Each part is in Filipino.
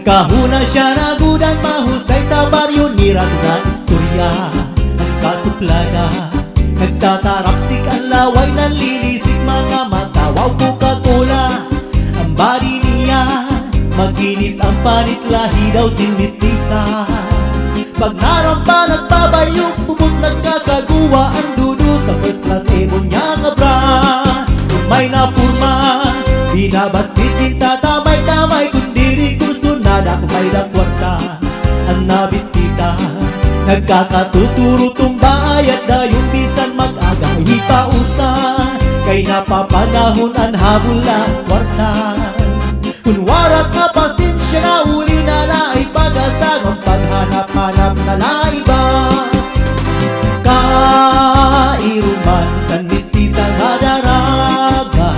Kahuna siya nagudan mahusay sa baryo ni na istorya ang kasuplada. Nagtatarapsik ang laway, nanlilisik mga mata. Wow, Coca-Cola ang body niya, maginis ang panit, lahi daw sinmistisa. Pag narampa nagbabayok, bubot nagkakaguwa ang dudu sa first class ebon niya nga bra. Kung may napurma, binabastit din tatamay-tamay, kundi kurso nada kung may dakwarta ang nabisita. Nagkakatuturo tumba at dayong bisan mag-aga hipausa, kay napapanahon ang habol ang kwarta. Kunwarat nga pasensya na uli na naay pag-asang ang paghanap-hanap na laiba. Kairuman san mistisa nga daraga,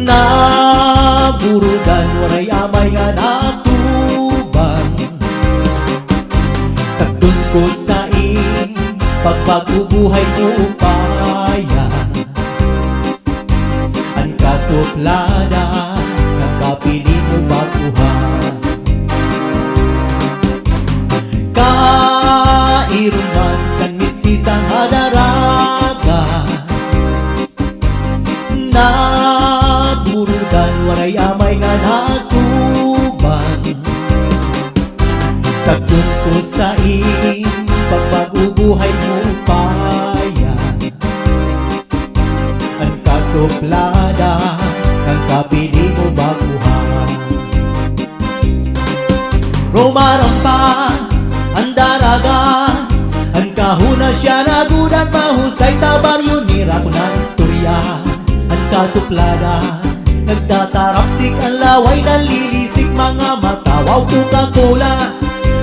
naburudan waray amay nga natuban. Sakdun ko sa pagbagubuhay mo upaya, ang kasuplada nagkapili mo baguhan. Kairuman san mistisang hadaraga, naburudan waray amay nga natuban. Sakdun ko sa pagbagubuhay mo upaya, ang kasuplada kang kapili mo baguhan. Rumarampa ang daraga, ang kahuna siya nagudan mahusay sa baryo ni na istorya ang kasuplada. Nagtatarapsik ang laway, nanlilisik mga mata. Wow, Coca-Cola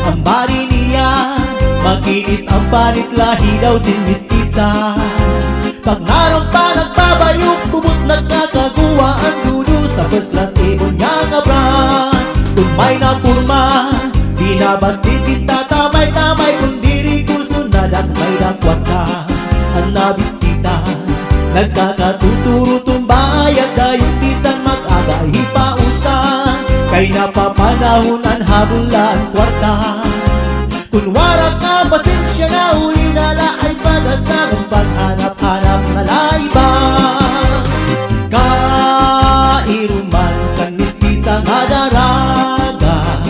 ang body niya, makinis ang panit, lahi daw sinmistisa. Pag narampa nagbabayok, bubot nagkakaguwa ang dudu sa first class ebon niya nga brand. Kung may napurma, binabastit kita tamay-tamay, kundi kurso nada kung may dakwata ang nabisita. Nagkakatuturo tumbay at dayong bisan mag-aga hipausa, kay napapanahon ang habol ang kwarta. Kunwarat na pasensya na uli na laay pag-asang paghanap-hanap na laiba. Kairuman san mistisa nga daraga,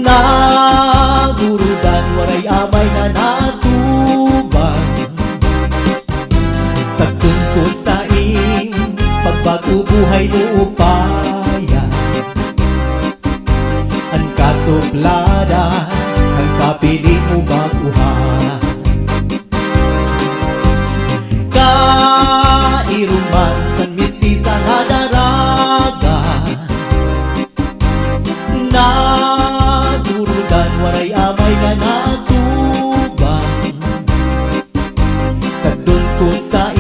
naburudan waray amay na natuban. Sakdun ko sa pagbagubuhay mo upaya, ang kasuplada ang kapili mo baguhan. Kairuman san mistisa nga daraga, nadurudan waray amay nga natuban. Sakdun ko sa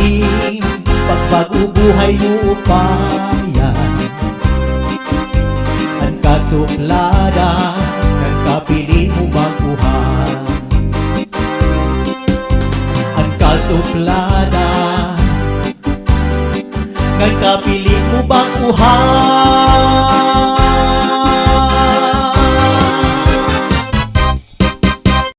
pagbagubuhay mo upaya, ang kasuplada ng kapili mo baguhan. Ang kasuplada ng kapili mo baguhan.